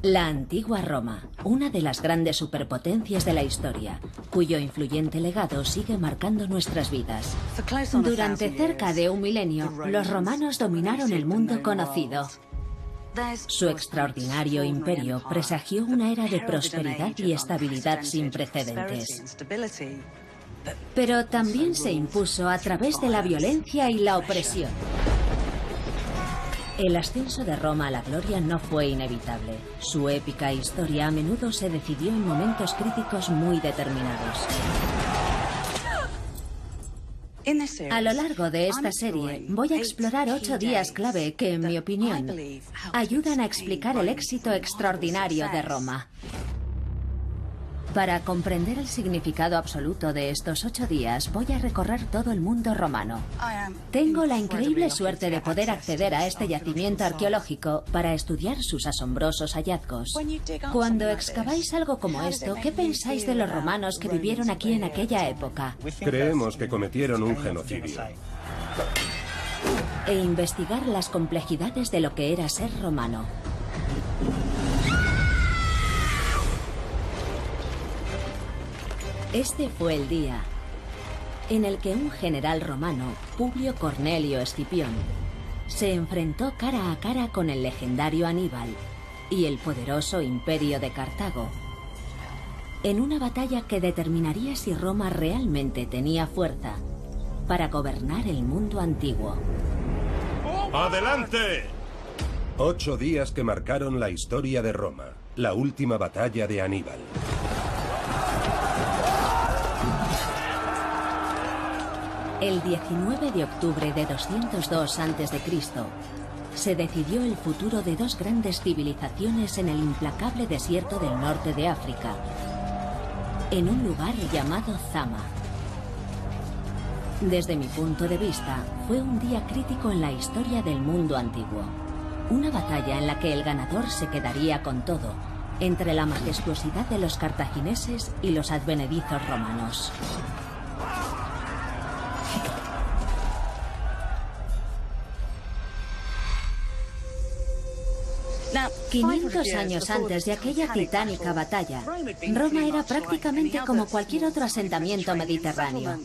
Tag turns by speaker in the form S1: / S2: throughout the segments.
S1: La antigua Roma, una de las grandes superpotencias de la historia, cuyo influyente legado sigue marcando nuestras vidas. Durante cerca de un milenio, los romanos dominaron el mundo conocido. Su extraordinario imperio presagió una era de prosperidad y estabilidad sin precedentes. Pero también se impuso a través de la violencia y la opresión. El ascenso de Roma a la gloria no fue inevitable. Su épica historia a menudo se decidió en momentos críticos muy determinados. A lo largo de esta serie voy a explorar 8 días clave que, en mi opinión, ayudan a explicar el éxito extraordinario de Roma. Para comprender el significado absoluto de estos 8 días, voy a recorrer todo el mundo romano. Tengo la increíble suerte de poder acceder a este yacimiento arqueológico para estudiar sus asombrosos hallazgos. Cuando excaváis algo como esto, ¿qué pensáis de los romanos que vivieron aquí en aquella época?
S2: Creemos que cometieron un genocidio.
S1: E investigar las complejidades de lo que era ser romano. Este fue el día en el que un general romano, Publio Cornelio Escipión, se enfrentó cara a cara con el legendario Aníbal y el poderoso imperio de Cartago, en una batalla que determinaría si Roma realmente tenía fuerza para gobernar el mundo antiguo.
S2: ¡Adelante! 8 días que marcaron la historia de Roma, la última batalla de Aníbal.
S1: El 19 de octubre de 202 a.C. se decidió el futuro de 2 grandes civilizaciones en el implacable desierto del norte de África, en un lugar llamado Zama. Desde mi punto de vista, fue un día crítico en la historia del mundo antiguo. Una batalla en la que el ganador se quedaría con todo, entre la majestuosidad de los cartagineses y los advenedizos romanos.
S3: Now,
S1: 500 años antes de aquella titánica batalla, Roma era prácticamente como cualquier otro asentamiento mediterráneo.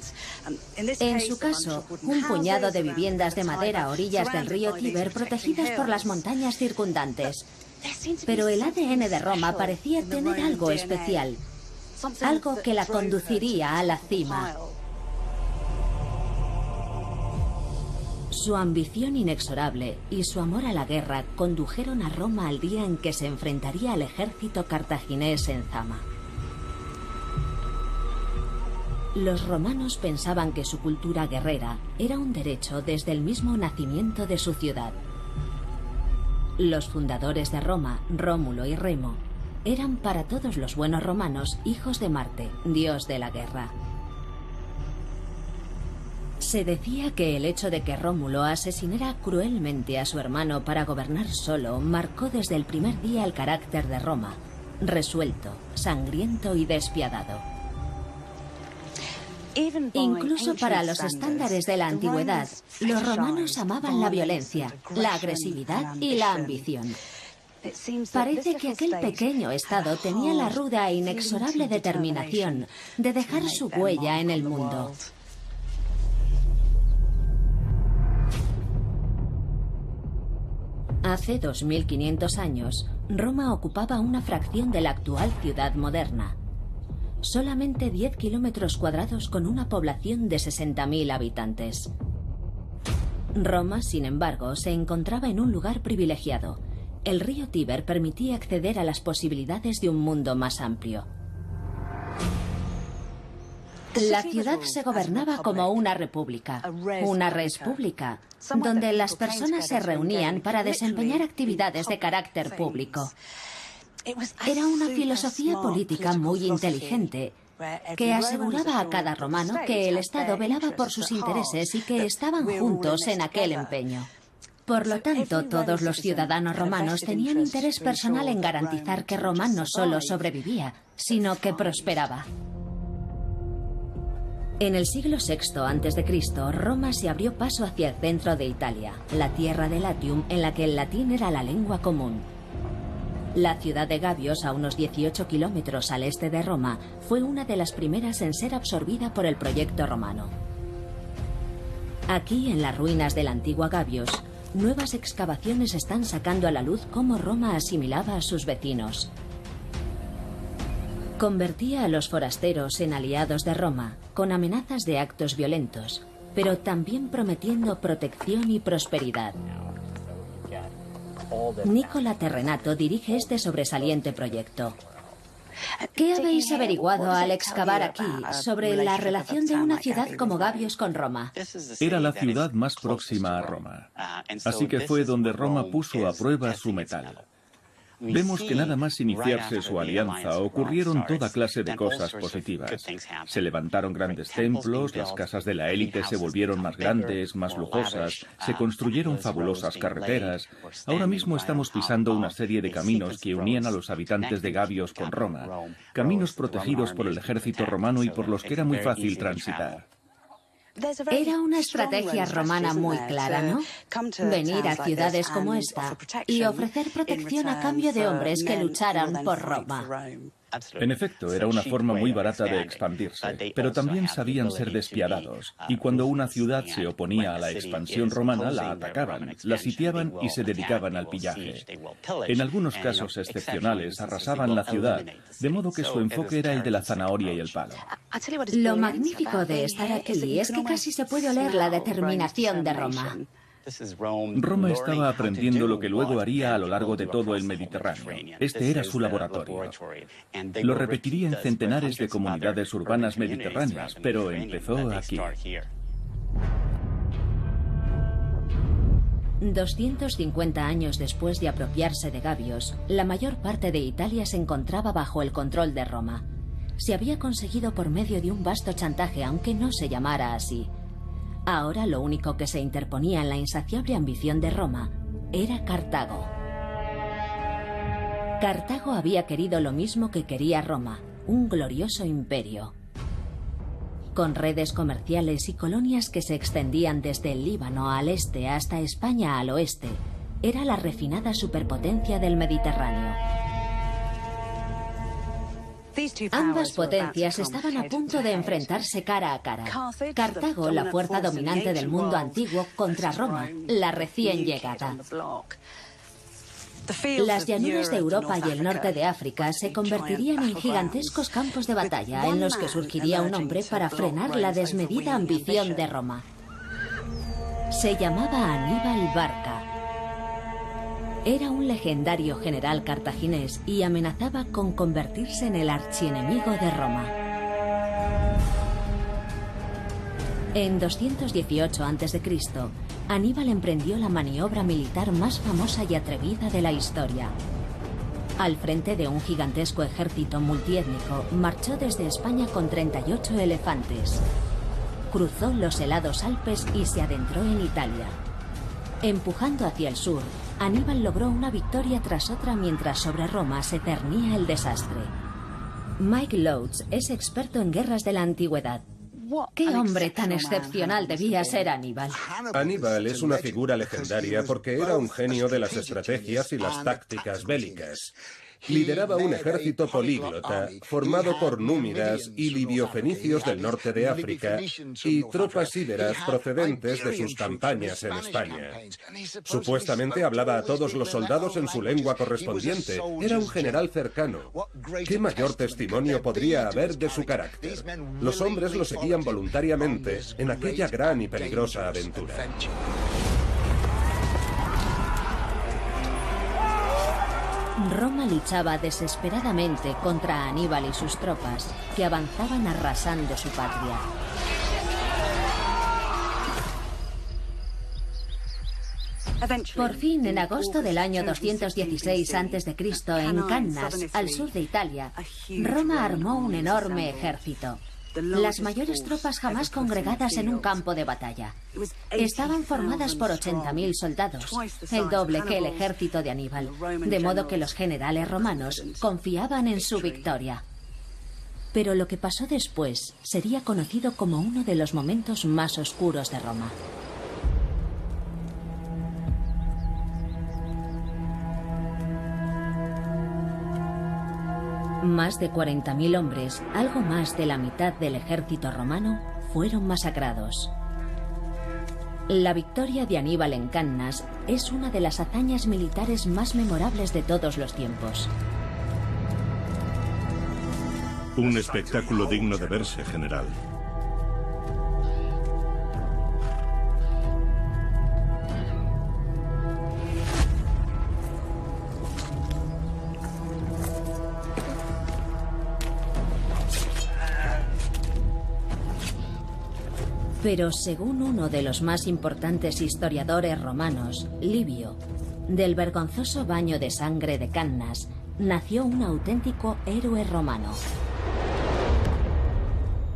S1: En su caso, un puñado de viviendas de madera a orillas del río Tíber protegidas por las montañas circundantes. Pero el ADN de Roma parecía tener algo especial, algo que la conduciría a la cima. Su ambición inexorable y su amor a la guerra condujeron a Roma al día en que se enfrentaría al ejército cartaginés en Zama. Los romanos pensaban que su cultura guerrera era un derecho desde el mismo nacimiento de su ciudad. Los fundadores de Roma, Rómulo y Remo, eran para todos los buenos romanos hijos de Marte, dios de la guerra. Se decía que el hecho de que Rómulo asesinara cruelmente a su hermano para gobernar solo marcó desde el primer día el carácter de Roma, resuelto, sangriento y despiadado. Incluso para los estándares de la antigüedad, los romanos amaban la violencia, la agresividad y la ambición. Parece que aquel pequeño estado tenía la ruda e inexorable determinación de dejar su huella en el mundo. Hace 2500 años, Roma ocupaba una fracción de la actual ciudad moderna. Solamente 10 kilómetros cuadrados con una población de 60.000 habitantes. Roma, sin embargo, se encontraba en un lugar privilegiado. El río Tíber permitía acceder a las posibilidades de un mundo más amplio. La ciudad se gobernaba como una república, una respública, donde las personas se reunían para desempeñar actividades de carácter público. Era una filosofía política muy inteligente, que aseguraba a cada romano que el Estado velaba por sus intereses y que estaban juntos en aquel empeño. Por lo tanto, todos los ciudadanos romanos tenían interés personal en garantizar que Roma no solo sobrevivía, sino que prosperaba. En el siglo VI a.C., Roma se abrió paso hacia el centro de Italia, la tierra de Latium, en la que el latín era la lengua común. La ciudad de Gabios, a unos 18 kilómetros al este de Roma, fue una de las primeras en ser absorbida por el proyecto romano. Aquí, en las ruinas de la antigua Gabios, nuevas excavaciones están sacando a la luz cómo Roma asimilaba a sus vecinos. Convertía a los forasteros en aliados de Roma, con amenazas de actos violentos, pero también prometiendo protección y prosperidad. Nicola Terrenato dirige este sobresaliente proyecto. ¿Qué habéis averiguado al excavar aquí sobre la relación de una ciudad como Gabios con Roma?
S3: Era la ciudad más próxima a Roma, así que fue donde Roma puso a prueba su metal. Vemos que nada más iniciarse su alianza ocurrieron toda clase de cosas positivas. Se levantaron grandes templos, las casas de la élite se volvieron más grandes, más lujosas, se construyeron fabulosas carreteras. Ahora mismo estamos pisando una serie de caminos que unían a los habitantes de Gabios con Roma, caminos protegidos por el ejército romano y por los que era muy fácil transitar.
S1: Era una estrategia romana muy clara, ¿no? Venir a ciudades como esta y ofrecer protección a cambio de hombres que lucharan por Roma.
S3: En efecto, era una forma muy barata de expandirse, pero también sabían ser despiadados, y cuando una ciudad se oponía a la expansión romana, la atacaban, la sitiaban y se dedicaban al pillaje. En algunos casos excepcionales, arrasaban la ciudad, de modo que su enfoque era el de la zanahoria y el palo.
S1: Lo magnífico de estar aquí es que casi se puede oler la determinación de Roma.
S3: Roma estaba aprendiendo lo que luego haría a lo largo de todo el Mediterráneo. Este era su laboratorio. Lo repetiría en centenares de comunidades urbanas mediterráneas, pero empezó aquí.
S1: 250 años después de apropiarse de Gabios, la mayor parte de Italia se encontraba bajo el control de Roma. Se había conseguido por medio de un vasto chantaje, aunque no se llamara así. Ahora lo único que se interponía en la insaciable ambición de Roma era Cartago. Cartago había querido lo mismo que quería Roma, un glorioso imperio. Con redes comerciales y colonias que se extendían desde el Líbano al este hasta España al oeste, era la refinada superpotencia del Mediterráneo. Ambas potencias estaban a punto de enfrentarse cara a cara. Cartago, la fuerza dominante del mundo antiguo, contra Roma, la recién llegada. Las llanuras de Europa y el norte de África se convertirían en gigantescos campos de batalla en los que surgiría un hombre para frenar la desmedida ambición de Roma. Se llamaba Aníbal Barca. Era un legendario general cartaginés y amenazaba con convertirse en el archienemigo de Roma. En 218 a.C., Aníbal emprendió la maniobra militar más famosa y atrevida de la historia. Al frente de un gigantesco ejército multiétnico, marchó desde España con 38 elefantes. Cruzó los helados Alpes y se adentró en Italia. Empujando hacia el sur, Aníbal logró una victoria tras otra mientras sobre Roma se cernía el desastre. Mike Loach es experto en guerras de la antigüedad. ¿Qué hombre tan excepcional debía ser Aníbal?
S2: Aníbal es una figura legendaria porque era un genio de las estrategias y las tácticas bélicas. Lideraba un ejército políglota formado por númidas y libiofenicios del norte de África y tropas íberas procedentes de sus campañas en España. Supuestamente hablaba a todos los soldados en su lengua correspondiente. Era un general cercano. ¿Qué mayor testimonio podría haber de su carácter? Los hombres lo seguían voluntariamente en aquella gran y peligrosa aventura.
S1: Roma luchaba desesperadamente contra Aníbal y sus tropas, que avanzaban arrasando su patria. Por fin, en agosto del año 216 a.C., en Cannas, al sur de Italia, Roma armó un enorme ejército. Las mayores tropas jamás congregadas en un campo de batalla. Estaban formadas por 80.000 soldados, el doble que el ejército de Aníbal, de modo que los generales romanos confiaban en su victoria. Pero lo que pasó después sería conocido como uno de los momentos más oscuros de Roma. Más de 40.000 hombres, algo más de la mitad del ejército romano, fueron masacrados. La victoria de Aníbal en Cannas es una de las hazañas militares más memorables de todos los tiempos.
S4: Un espectáculo digno de verse, general.
S1: Pero según uno de los más importantes historiadores romanos, Livio, del vergonzoso baño de sangre de Cannas, nació un auténtico héroe romano: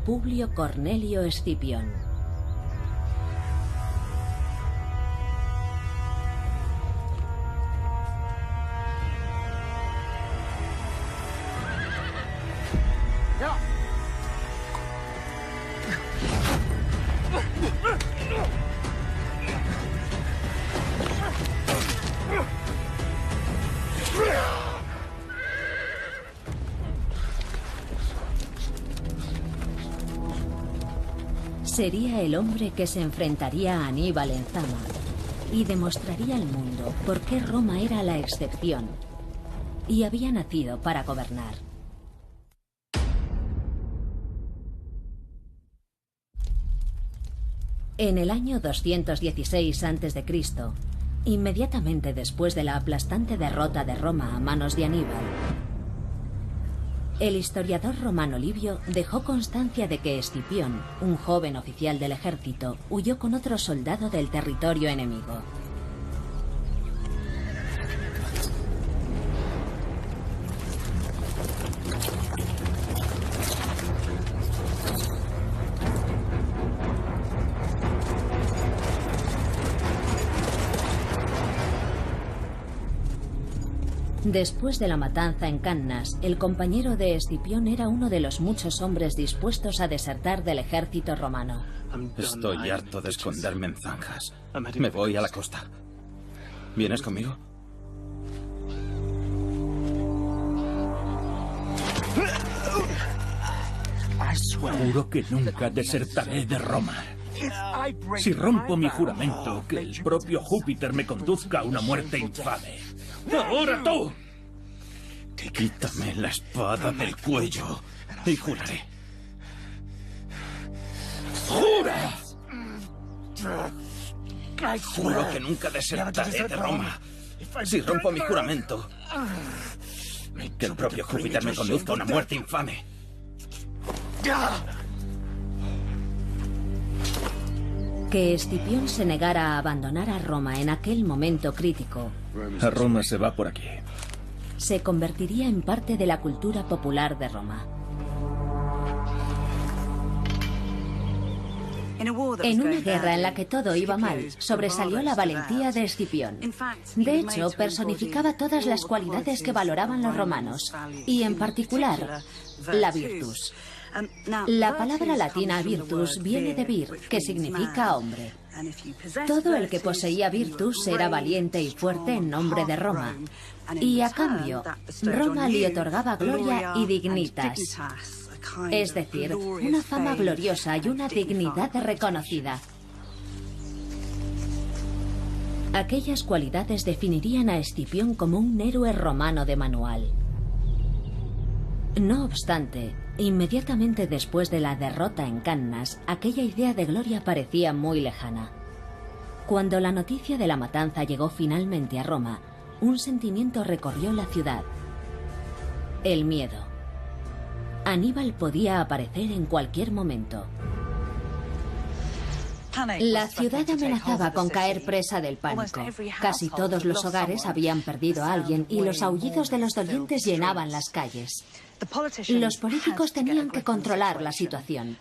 S1: Publio Cornelio Escipión. Sería el hombre que se enfrentaría a Aníbal en Zama y demostraría al mundo por qué Roma era la excepción y había nacido para gobernar. En el año 216 a.C., inmediatamente después de la aplastante derrota de Roma a manos de Aníbal, el historiador romano Livio dejó constancia de que Escipión, un joven oficial del ejército, huyó con otro soldado del territorio enemigo. Después de la matanza en Cannas, el compañero de Escipión era uno de los muchos hombres dispuestos a desertar del ejército romano.
S5: Estoy harto de esconderme en zanjas. Me voy a la costa. ¿Vienes conmigo?
S3: Juro que nunca desertaré de Roma. Si rompo mi juramento, que el propio Júpiter me conduzca a una muerte infame. ¡Ahora tú!
S5: Quítame la espada del cuello y juraré.
S3: ¡Jura!
S5: Juro que nunca desertaré de Roma. Si rompo mi juramento, que el propio Júpiter me conduzca a una muerte infame.
S1: Que Escipión se negara a abandonar a Roma en aquel momento crítico,
S3: A Roma se va por aquí.
S1: se convertiría en parte de la cultura popular de Roma. En una guerra en la que todo iba mal, sobresalió la valentía de Escipión. De hecho, personificaba todas las cualidades que valoraban los romanos, y en particular, la virtus. La palabra latina virtus viene de vir, que significa hombre. Todo el que poseía virtus era valiente y fuerte en nombre de Roma. Y a cambio, Roma le otorgaba gloria y dignitas. Es decir, una fama gloriosa y una dignidad reconocida. Aquellas cualidades definirían a Escipión como un héroe romano de manual. No obstante, inmediatamente después de la derrota en Cannas, aquella idea de gloria parecía muy lejana. Cuando la noticia de la matanza llegó finalmente a Roma, un sentimiento recorrió la ciudad: el miedo. Aníbal podía aparecer en cualquier momento. La ciudad amenazaba con caer presa del pánico. Casi todos los hogares habían perdido a alguien y los aullidos de los dolientes llenaban las calles. Los políticos tenían que controlar la situación.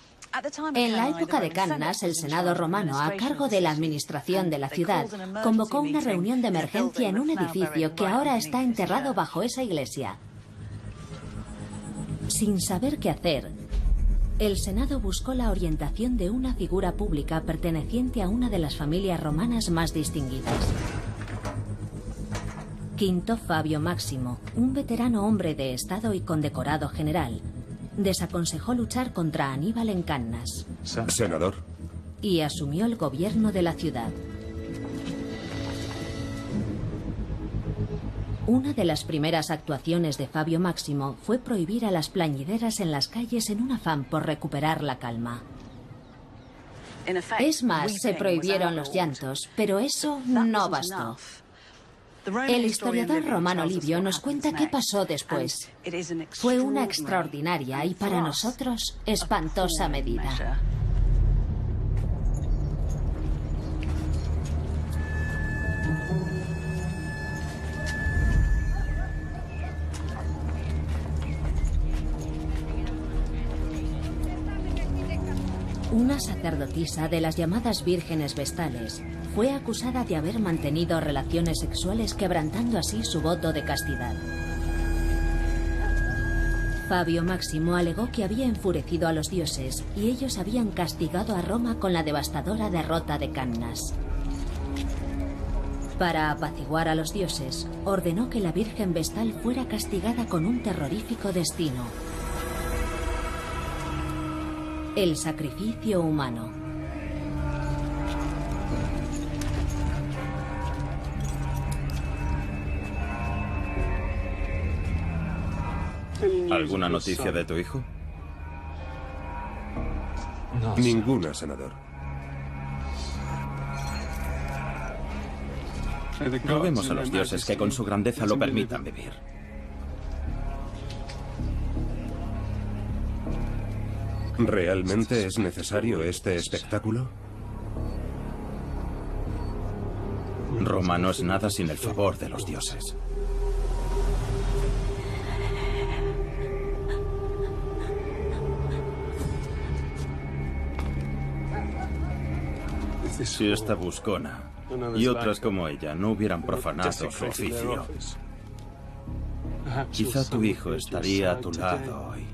S1: En la época de Cannas, el Senado romano, a cargo de la administración de la ciudad, convocó una reunión de emergencia en un edificio que ahora está enterrado bajo esa iglesia. Sin saber qué hacer, el Senado buscó la orientación de una figura pública perteneciente a una de las familias romanas más distinguidas. Quinto Fabio Máximo, un veterano hombre de estado y condecorado general, desaconsejó luchar contra Aníbal en Cannas.
S2: Senador.
S1: Y asumió el gobierno de la ciudad. Una de las primeras actuaciones de Fabio Máximo fue prohibir a las plañideras en las calles en un afán por recuperar la calma. Es más, se prohibieron los llantos, pero eso no bastó. El historiador romano Livio nos cuenta qué pasó después. Fue una extraordinaria y para nosotros espantosa medida. Una sacerdotisa de las llamadas vírgenes vestales fue acusada de haber mantenido relaciones sexuales, quebrantando así su voto de castidad. Fabio Máximo alegó que había enfurecido a los dioses y ellos habían castigado a Roma con la devastadora derrota de Cannas. Para apaciguar a los dioses, ordenó que la Virgen Vestal fuera castigada con un terrorífico destino: el sacrificio humano.
S5: ¿Alguna noticia de tu hijo?
S2: Ninguna, senador.
S5: Roguemos a los dioses que con su grandeza lo permitan vivir.
S2: ¿Realmente es necesario este espectáculo?
S5: Roma no es nada sin el favor de los dioses. Si esta buscona y otras como ella no hubieran profanado su oficio, quizá tu hijo estaría a tu lado hoy.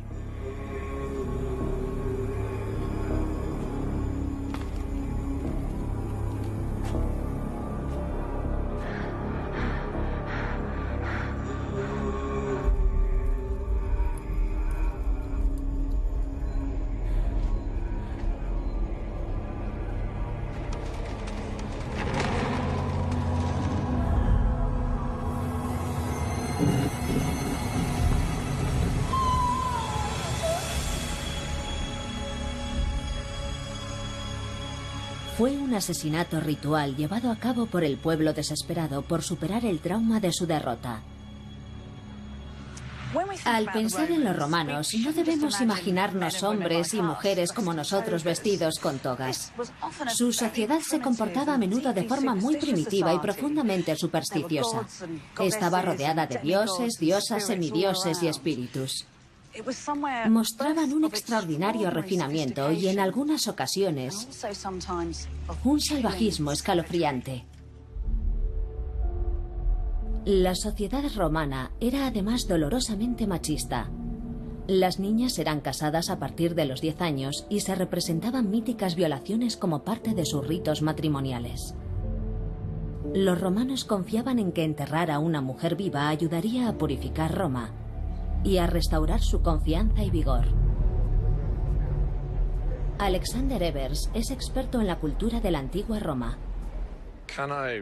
S1: Fue un asesinato ritual llevado a cabo por el pueblo desesperado por superar el trauma de su derrota. Al pensar en los romanos, no debemos imaginarnos hombres y mujeres como nosotros vestidos con togas. Su sociedad se comportaba a menudo de forma muy primitiva y profundamente supersticiosa. Estaba rodeada de dioses, diosas, semidioses y espíritus. Mostraban un extraordinario refinamiento y en algunas ocasiones un salvajismo escalofriante. La sociedad romana era además dolorosamente machista. Las niñas eran casadas a partir de los 10 años y se representaban míticas violaciones como parte de sus ritos matrimoniales. Los romanos confiaban en que enterrar a una mujer viva ayudaría a purificar Roma y a restaurar su confianza y vigor. Alexander Evers es experto en la cultura de la antigua Roma.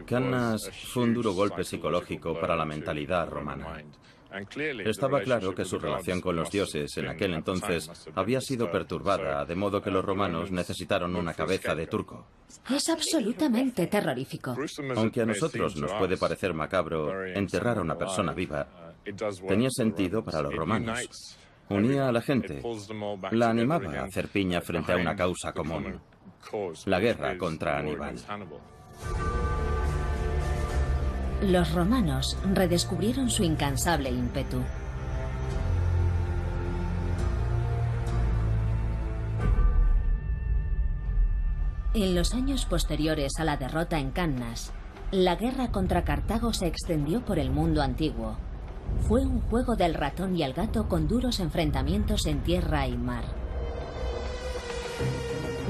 S5: Cannas fue un duro golpe psicológico para la mentalidad romana. Estaba claro que su relación con los dioses en aquel entonces había sido perturbada, de modo que los romanos necesitaron una cabeza de turco.
S1: Es absolutamente terrorífico.
S5: Aunque a nosotros nos puede parecer macabro enterrar a una persona viva, tenía sentido para los romanos. Unía a la gente, la animaba a hacer piña frente a una causa común: la guerra contra Aníbal.
S1: Los romanos redescubrieron su incansable ímpetu. En los años posteriores a la derrota en Cannas, la guerra contra Cartago se extendió por el mundo antiguo. Fue un juego del ratón y el gato con duros enfrentamientos en tierra y mar.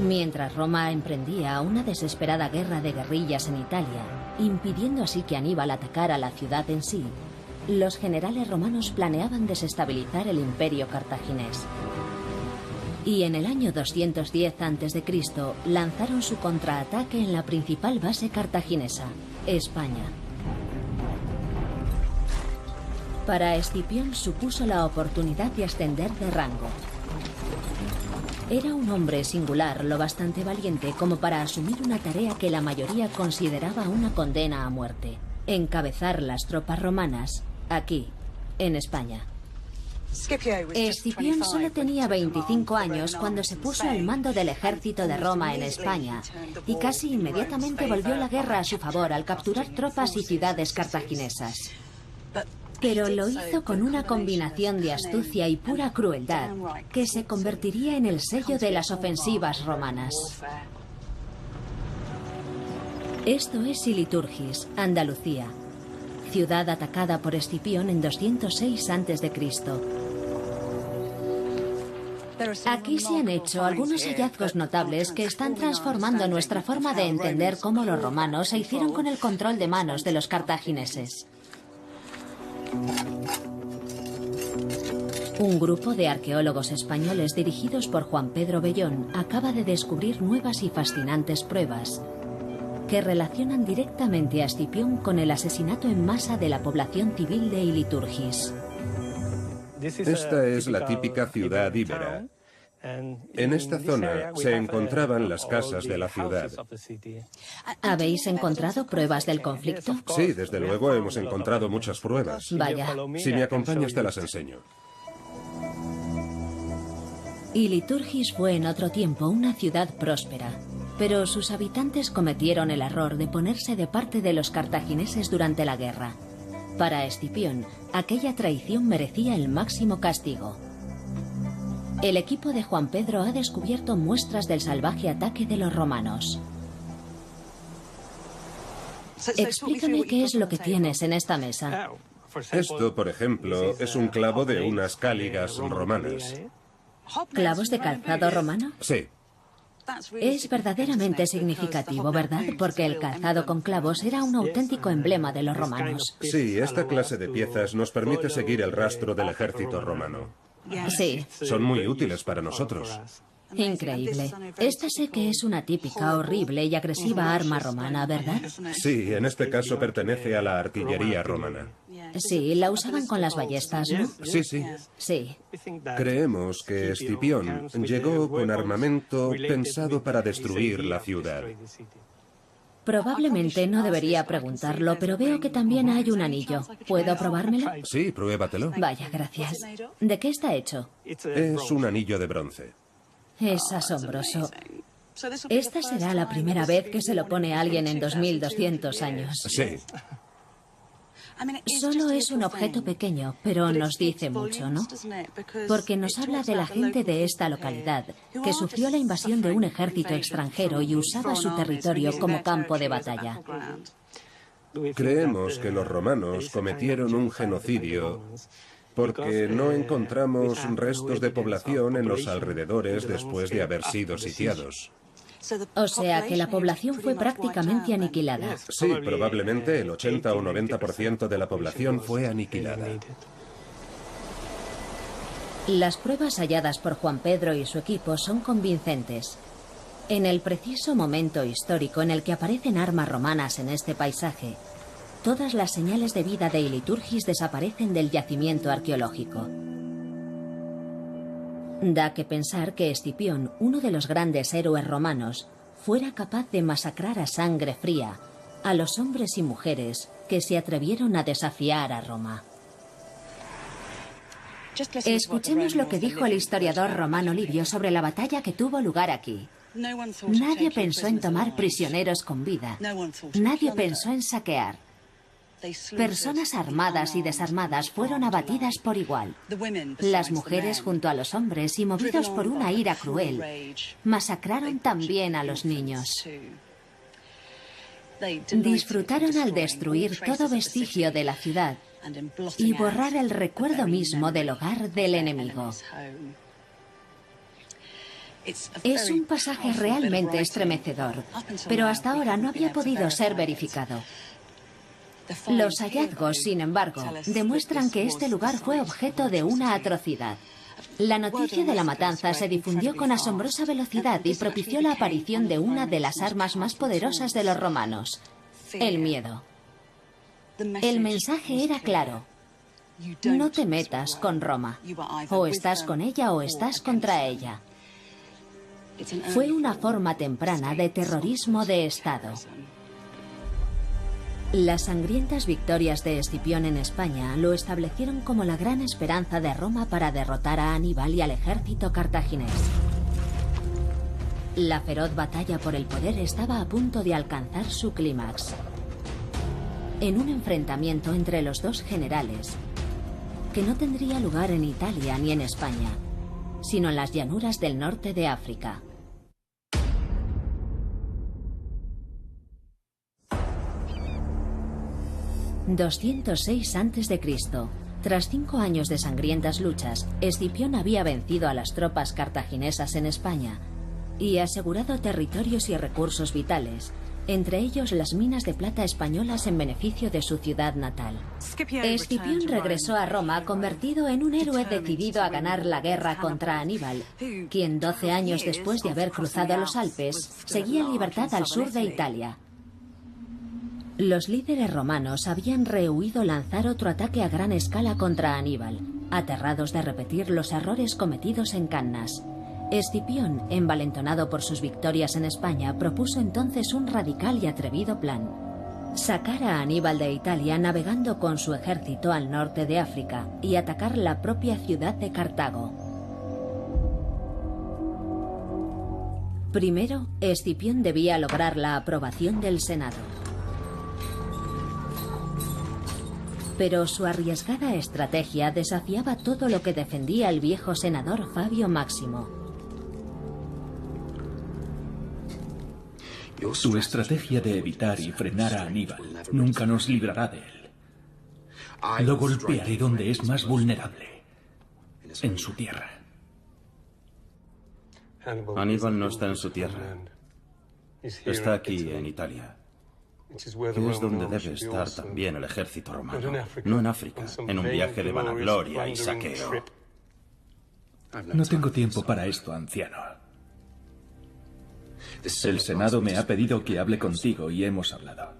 S1: Mientras Roma emprendía una desesperada guerra de guerrillas en Italia, impidiendo así que Aníbal atacara la ciudad en sí, los generales romanos planeaban desestabilizar el imperio cartaginés. Y en el año 210 a.C. lanzaron su contraataque en la principal base cartaginesa, España. Para Escipión supuso la oportunidad de ascender de rango. Era un hombre singular, lo bastante valiente como para asumir una tarea que la mayoría consideraba una condena a muerte: encabezar las tropas romanas aquí, en España. Escipión solo tenía 25 años cuando se puso al mando del ejército de Roma en España y casi inmediatamente volvió la guerra a su favor al capturar tropas y ciudades cartaginesas. Pero lo hizo con una combinación de astucia y pura crueldad que se convertiría en el sello de las ofensivas romanas. Esto es Iliturgis, Andalucía, ciudad atacada por Escipión en 206 a.C. Aquí se han hecho algunos hallazgos notables que están transformando nuestra forma de entender cómo los romanos se hicieron con el control de manos de los cartagineses. Un grupo de arqueólogos españoles dirigidos por Juan Pedro Bellón acaba de descubrir nuevas y fascinantes pruebas que relacionan directamente a Escipión con el asesinato en masa de la población civil de Iliturgis.
S2: Esta es la típica ciudad íbera. En esta zona se encontraban las casas de la ciudad.
S1: ¿Habéis encontrado pruebas del conflicto?
S2: Sí, desde luego hemos encontrado muchas pruebas.
S1: Vaya.
S2: Si me acompañas te las enseño.
S1: Iliturgis fue en otro tiempo una ciudad próspera, pero sus habitantes cometieron el error de ponerse de parte de los cartagineses durante la guerra. Para Escipión, aquella traición merecía el máximo castigo. El equipo de Juan Pedro ha descubierto muestras del salvaje ataque de los romanos. Explícame qué es lo que tienes en esta mesa.
S2: Esto, por ejemplo, es un clavo de unas cáligas romanas.
S1: ¿Clavos de calzado romano?
S2: Sí.
S1: Es verdaderamente significativo, ¿verdad? Porque el calzado con clavos era un auténtico emblema de los romanos.
S2: Sí, esta clase de piezas nos permite seguir el rastro del ejército romano.
S1: Sí.
S2: Son muy útiles para nosotros.
S1: Increíble. Esta sé que es una típica, horrible y agresiva arma romana, ¿verdad?
S2: Sí, en este caso pertenece a la artillería romana.
S1: Sí, la usaban con las ballestas, ¿no?
S2: Sí, sí.
S1: Sí.
S2: Creemos que Escipión llegó con armamento pensado para destruir la ciudad.
S1: Probablemente no debería preguntarlo, pero veo que también hay un anillo. ¿Puedo probármelo?
S2: Sí, pruébatelo.
S1: Vaya, gracias. ¿De qué está hecho?
S2: Es un anillo de bronce.
S1: Es asombroso. Esta será la primera vez que se lo pone a alguien en 2200 años.
S2: Sí.
S1: Solo es un objeto pequeño, pero nos dice mucho, ¿no? Porque nos habla de la gente de esta localidad, que sufrió la invasión de un ejército extranjero y usaba su territorio como campo de batalla.
S2: Creemos que los romanos cometieron un genocidio porque no encontramos restos de población en los alrededores después de haber sido sitiados.
S1: O sea que la población fue prácticamente aniquilada.
S2: Sí, probablemente el 80 o 90% de la población fue aniquilada.
S1: Las pruebas halladas por Juan Pedro y su equipo son convincentes. En el preciso momento histórico en el que aparecen armas romanas en este paisaje, todas las señales de vida de Iliturgis desaparecen del yacimiento arqueológico. Da que pensar que Escipión, uno de los grandes héroes romanos, fuera capaz de masacrar a sangre fría a los hombres y mujeres que se atrevieron a desafiar a Roma. Escuchemos lo que dijo el historiador romano Livio sobre la batalla que tuvo lugar aquí. Nadie pensó en tomar prisioneros con vida. Nadie pensó en saquear. Personas armadas y desarmadas fueron abatidas por igual. Las mujeres junto a los hombres y movidos por una ira cruel, masacraron también a los niños. Disfrutaron al destruir todo vestigio de la ciudad y borrar el recuerdo mismo del hogar del enemigo. Es un pasaje realmente estremecedor, pero hasta ahora no había podido ser verificado. Los hallazgos, sin embargo, demuestran que este lugar fue objeto de una atrocidad. La noticia de la matanza se difundió con asombrosa velocidad y propició la aparición de una de las armas más poderosas de los romanos: el miedo. El mensaje era claro: no te metas con Roma. O estás con ella o estás contra ella. Fue una forma temprana de terrorismo de Estado. Las sangrientas victorias de Escipión en España lo establecieron como la gran esperanza de Roma para derrotar a Aníbal y al ejército cartaginés. La feroz batalla por el poder estaba a punto de alcanzar su clímax. En un enfrentamiento entre los dos generales, que no tendría lugar en Italia ni en España, sino en las llanuras del norte de África. ...206 a.C. Tras 5 años de sangrientas luchas, Escipión había vencido a las tropas cartaginesas en España y asegurado territorios y recursos vitales, entre ellos las minas de plata españolas en beneficio de su ciudad natal. Escipión regresó a Roma convertido en un héroe decidido a ganar la guerra contra Aníbal, quien 12 años después de haber cruzado los Alpes, seguía en libertad al sur de Italia. Los líderes romanos habían rehuido lanzar otro ataque a gran escala contra Aníbal, aterrados de repetir los errores cometidos en Cannas. Escipión, envalentonado por sus victorias en España, propuso entonces un radical y atrevido plan: sacar a Aníbal de Italia navegando con su ejército al norte de África y atacar la propia ciudad de Cartago. Primero, Escipión debía lograr la aprobación del Senado. Pero su arriesgada estrategia desafiaba todo lo que defendía el viejo senador Fabio Máximo.
S3: Tu estrategia de evitar y frenar a Aníbal nunca nos librará de él. Lo golpearé donde es más vulnerable, en su tierra.
S5: Aníbal no está en su tierra. Está aquí, en Italia. Que es donde debe estar también el ejército romano. No en África, en un viaje de vanagloria y saqueo.
S3: No tengo tiempo para esto, anciano. El Senado me ha pedido que hable contigo y hemos hablado.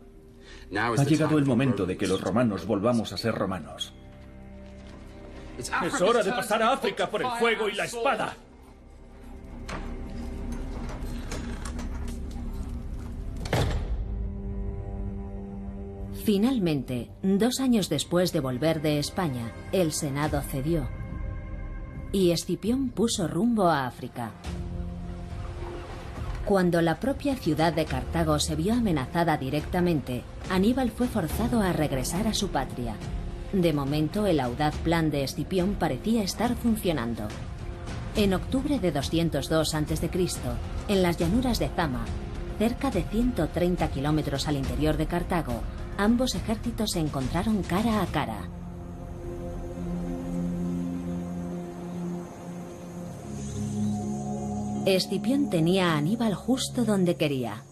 S3: Ha llegado el momento de que los romanos volvamos a ser romanos.
S6: Es hora de pasar a África por el fuego y la espada.
S1: Finalmente, 2 años después de volver de España, el Senado cedió y Escipión puso rumbo a África. Cuando la propia ciudad de Cartago se vio amenazada directamente, Aníbal fue forzado a regresar a su patria. De momento, el audaz plan de Escipión parecía estar funcionando. En octubre de 202 a.C., en las llanuras de Zama, cerca de 130 kilómetros al interior de Cartago, ambos ejércitos se encontraron cara a cara. Escipión tenía a Aníbal justo donde quería.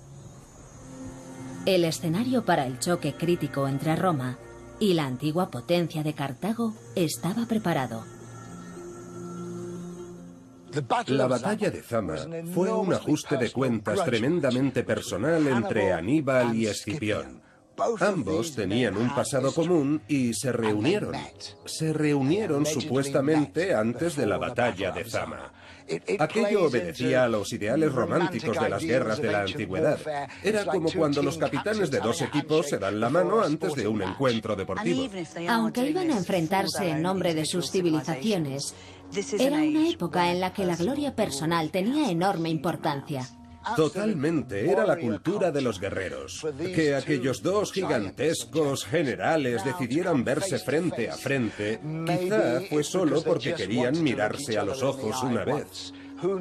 S1: El escenario para el choque crítico entre Roma y la antigua potencia de Cartago estaba preparado.
S2: La batalla de Zama fue un ajuste de cuentas tremendamente personal entre Aníbal y Escipión. Ambos tenían un pasado común y se reunieron. Se reunieron supuestamente antes de la batalla de Zama. Aquello obedecía a los ideales románticos de las guerras de la antigüedad. Era como cuando los capitanes de 2 equipos se dan la mano antes de un encuentro deportivo.
S1: Aunque iban a enfrentarse en nombre de sus civilizaciones, era una época en la que la gloria personal tenía enorme importancia.
S2: Totalmente, era la cultura de los guerreros. Que aquellos 2 gigantescos generales decidieran verse frente a frente, quizá fue solo porque querían mirarse a los ojos una vez.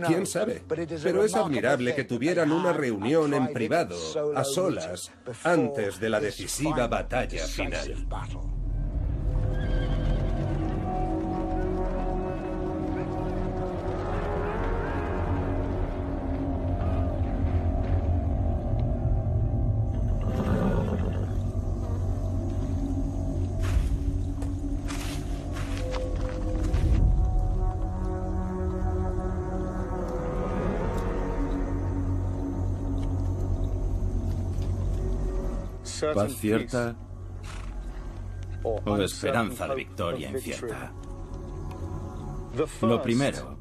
S2: ¿Quién sabe? Pero es admirable que tuvieran una reunión en privado, a solas, antes de la decisiva batalla final.
S5: Paz cierta o esperanza de victoria incierta. Lo primero,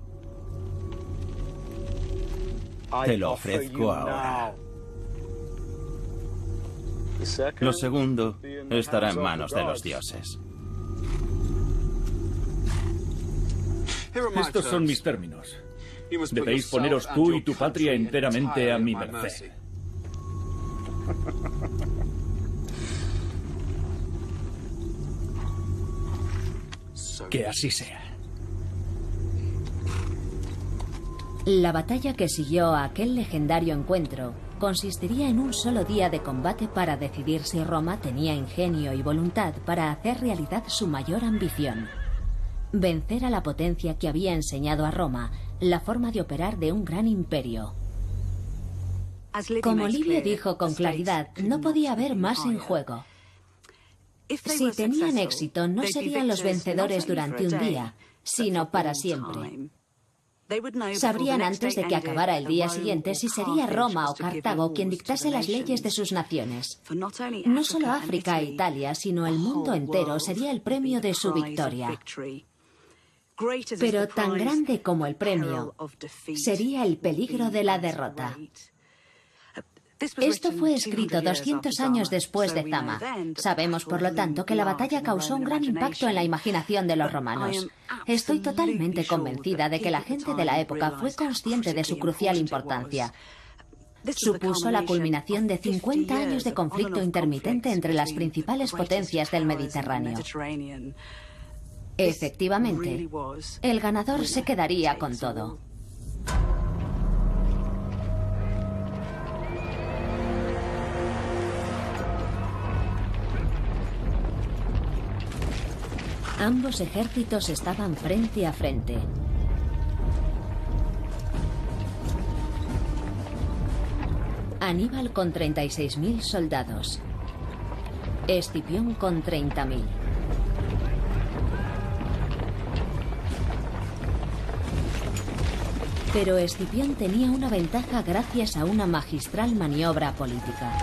S5: te lo ofrezco ahora. Lo segundo estará en manos de los dioses.
S6: Estos son mis términos. Debéis poneros tú y tu patria enteramente a mi merced. Que así sea.
S1: La batalla que siguió a aquel legendario encuentro consistiría en un solo día de combate para decidir si Roma tenía ingenio y voluntad para hacer realidad su mayor ambición: vencer a la potencia que había enseñado a Roma la forma de operar de un gran imperio. Como Livio dijo con claridad, no podía haber más en juego. Si tenían éxito, no serían los vencedores durante un día, sino para siempre. Sabrían antes de que acabara el día siguiente si sería Roma o Cartago quien dictase las leyes de sus naciones. No solo África e Italia, sino el mundo entero sería el premio de su victoria. Pero tan grande como el premio sería el peligro de la derrota. Esto fue escrito 200 años después de Zama. Sabemos, por lo tanto, que la batalla causó un gran impacto en la imaginación de los romanos. Estoy totalmente convencida de que la gente de la época fue consciente de su crucial importancia. Supuso la culminación de 50 años de conflicto intermitente entre las principales potencias del Mediterráneo. Efectivamente, el ganador se quedaría con todo. Ambos ejércitos estaban frente a frente. Aníbal con 36.000 soldados. Escipión con 30.000. Pero Escipión tenía una ventaja gracias a una magistral maniobra política.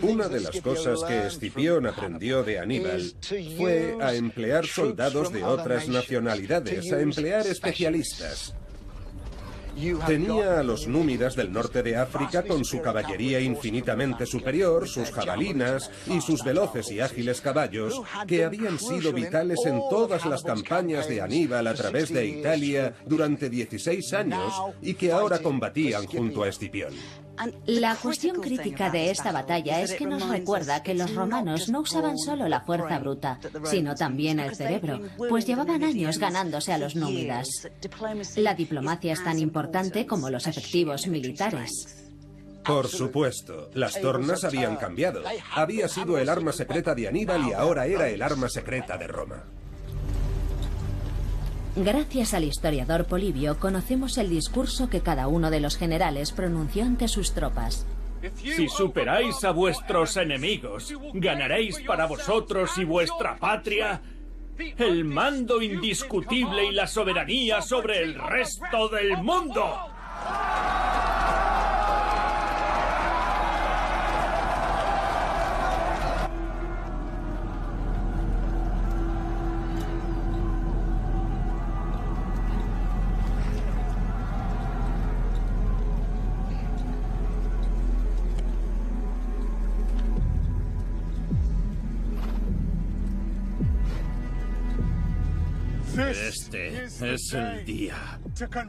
S2: Una de las cosas que Escipión aprendió de Aníbal fue a emplear soldados de otras nacionalidades, a emplear especialistas. Tenía a los númidas del norte de África con su caballería infinitamente superior, sus jabalinas y sus veloces y ágiles caballos, que habían sido vitales en todas las campañas de Aníbal a través de Italia durante 16 años y que ahora combatían junto a Escipión.
S1: La cuestión crítica de esta batalla es que nos recuerda que los romanos no usaban solo la fuerza bruta, sino también el cerebro, pues llevaban años ganándose a los númidas. La diplomacia es tan importante como los efectivos militares.
S2: Por supuesto, las tornas habían cambiado. Había sido el arma secreta de Aníbal y ahora era el arma secreta de Roma.
S1: Gracias al historiador Polibio conocemos el discurso que cada uno de los generales pronunció ante sus tropas.
S6: Si superáis a vuestros enemigos, ganaréis para vosotros y vuestra patria el mando indiscutible y la soberanía sobre el resto del mundo.
S5: Este es el día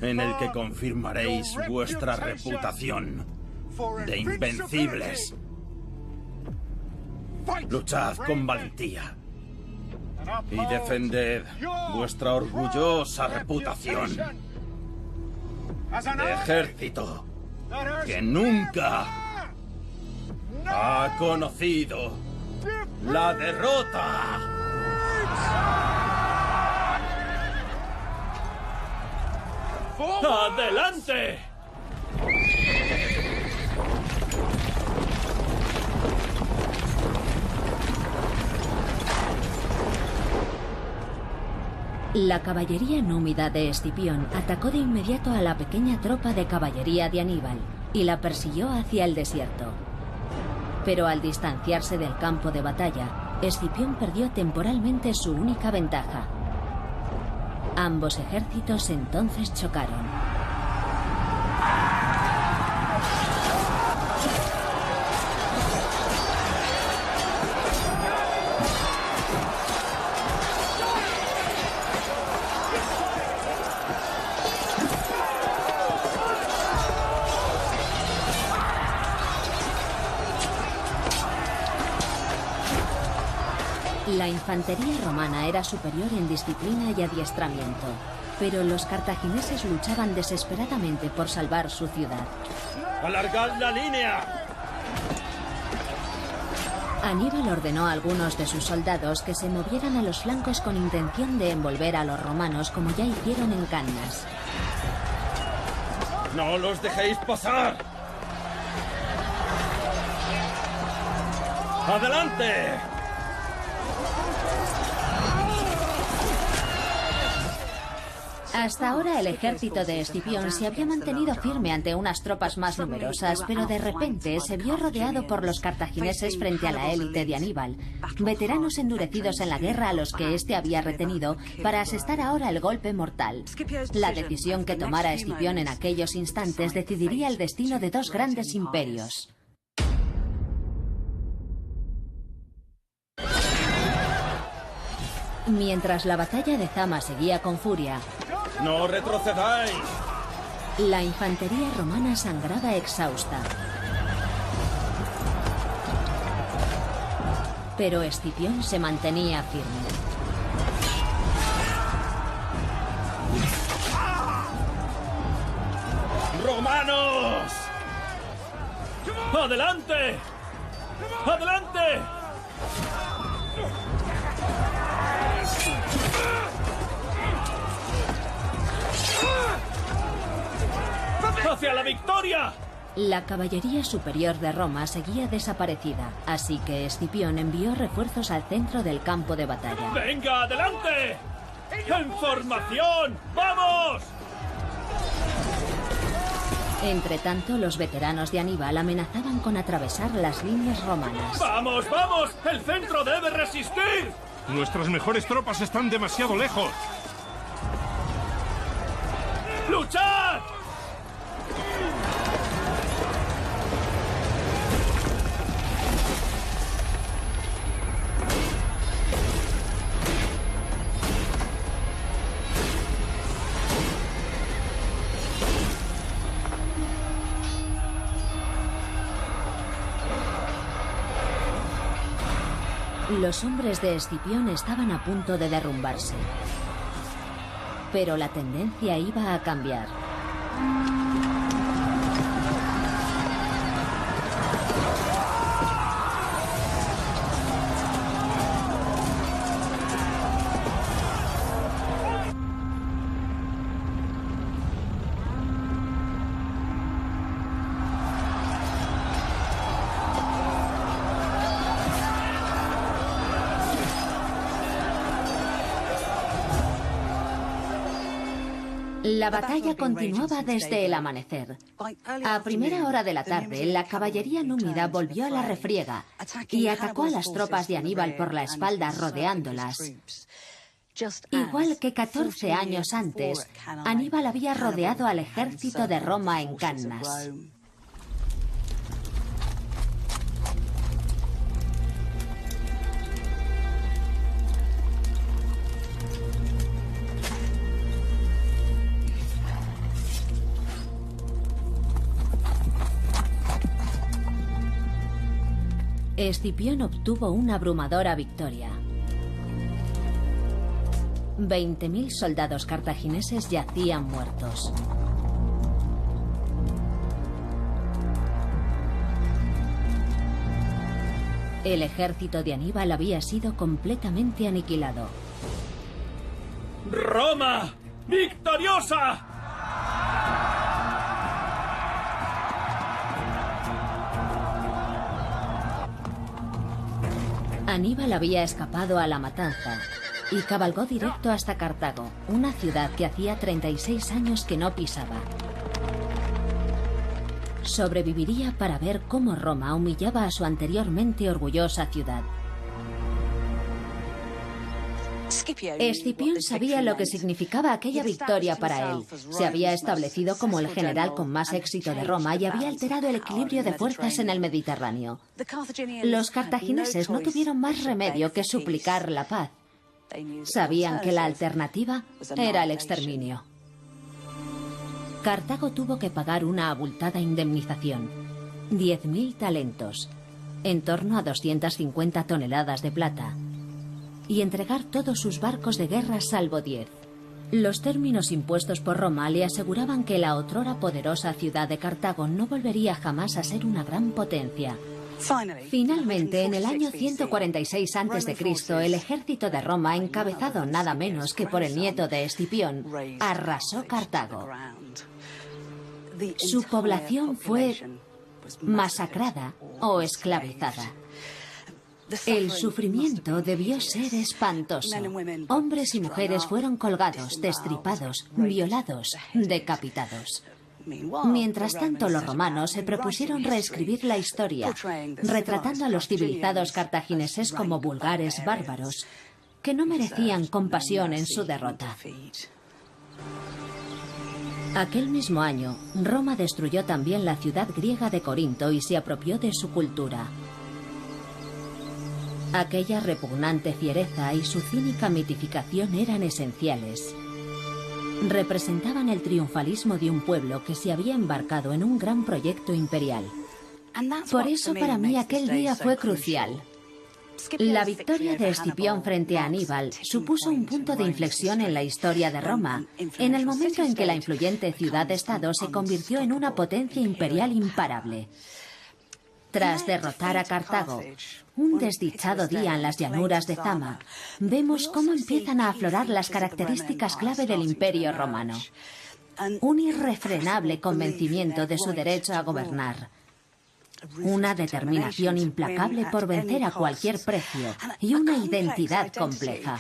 S5: en el que confirmaréis vuestra reputación de invencibles. Luchad con valentía y defended vuestra orgullosa reputación de ejército que nunca ha conocido la derrota.
S6: ¡Adelante!
S1: La caballería númida de Escipión atacó de inmediato a la pequeña tropa de caballería de Aníbal y la persiguió hacia el desierto. Pero al distanciarse del campo de batalla, Escipión perdió temporalmente su única ventaja. Ambos ejércitos entonces chocaron. La infantería romana era superior en disciplina y adiestramiento, pero los cartagineses luchaban desesperadamente por salvar su ciudad.
S6: ¡Alargad la línea!
S1: Aníbal ordenó a algunos de sus soldados que se movieran a los flancos con intención de envolver a los romanos como ya hicieron en Cannas.
S6: ¡No los dejéis pasar! ¡Adelante!
S1: Hasta ahora el ejército de Escipión se había mantenido firme ante unas tropas más numerosas, pero de repente se vio rodeado por los cartagineses frente a la élite de Aníbal, veteranos endurecidos en la guerra a los que éste había retenido para asestar ahora el golpe mortal. La decisión que tomara Escipión en aquellos instantes decidiría el destino de dos grandes imperios. Mientras la batalla de Zama seguía con furia,
S6: ¡no retrocedáis!
S1: La infantería romana sangraba exhausta. Pero Escipión se mantenía firme.
S6: ¡Romanos! ¡Adelante! ¡Adelante! ¡Hacia la victoria!
S1: La caballería superior de Roma seguía desaparecida, así que Escipión envió refuerzos al centro del campo de batalla.
S6: ¡Venga, adelante! ¡En formación! ¡Vamos!
S1: Entretanto, los veteranos de Aníbal amenazaban con atravesar las líneas romanas.
S6: ¡Vamos, vamos! ¡El centro debe resistir!
S4: Nuestras mejores tropas están demasiado lejos.
S6: ¡Luchad!
S1: Los hombres de Escipión estaban a punto de derrumbarse. Pero la tendencia iba a cambiar. La batalla continuaba desde el amanecer. A primera hora de la tarde, la caballería númida volvió a la refriega y atacó a las tropas de Aníbal por la espalda, rodeándolas. Igual que 14 años antes, Aníbal había rodeado al ejército de Roma en Cannas. Escipión obtuvo una abrumadora victoria. 20.000 soldados cartagineses yacían muertos. El ejército de Aníbal había sido completamente aniquilado.
S6: ¡Roma! ¡Victoriosa!
S1: Aníbal había escapado a la matanza y cabalgó directo hasta Cartago, una ciudad que hacía 36 años que no pisaba. Sobreviviría para ver cómo Roma humillaba a su anteriormente orgullosa ciudad. Escipión sabía lo que significaba aquella victoria para él. Se había establecido como el general con más éxito de Roma y había alterado el equilibrio de fuerzas en el Mediterráneo. Los cartagineses no tuvieron más remedio que suplicar la paz. Sabían que la alternativa era el exterminio. Cartago tuvo que pagar una abultada indemnización, 10.000 talentos, en torno a 250 toneladas de plata, y entregar todos sus barcos de guerra salvo 10. Los términos impuestos por Roma le aseguraban que la otrora poderosa ciudad de Cartago no volvería jamás a ser una gran potencia. Finalmente, en el año 146 a.C., el ejército de Roma, encabezado nada menos que por el nieto de Escipión, arrasó Cartago. Su población fue masacrada o esclavizada. El sufrimiento debió ser espantoso. Hombres y mujeres fueron colgados, destripados, violados, decapitados. Mientras tanto, los romanos se propusieron reescribir la historia, retratando a los civilizados cartagineses como vulgares bárbaros, que no merecían compasión en su derrota. Aquel mismo año, Roma destruyó también la ciudad griega de Corinto y se apropió de su cultura. Aquella repugnante fiereza y su cínica mitificación eran esenciales. Representaban el triunfalismo de un pueblo que se había embarcado en un gran proyecto imperial. Por eso para mí aquel día fue crucial. La victoria de Escipión frente a Aníbal supuso un punto de inflexión en la historia de Roma, en el momento en que la influyente ciudad-estado se convirtió en una potencia imperial imparable. Tras derrotar a Cartago, un desdichado día en las llanuras de Zama, vemos cómo empiezan a aflorar las características clave del Imperio Romano. Un irrefrenable convencimiento de su derecho a gobernar, una determinación implacable por vencer a cualquier precio y una identidad compleja.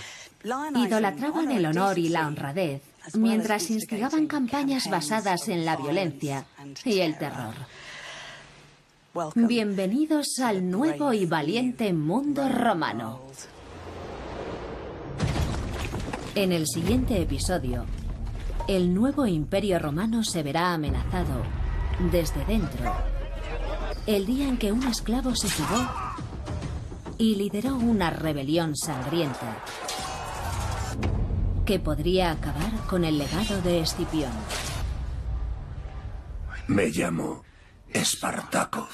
S1: Idolatraban el honor y la honradez, mientras instigaban campañas basadas en la violencia y el terror. Bienvenidos al nuevo y valiente mundo romano. En el siguiente episodio, el nuevo imperio romano se verá amenazado desde dentro. El día en que un esclavo se fugó y lideró una rebelión sangrienta que podría acabar con el legado de Escipión.
S7: Me llamo Espartaco.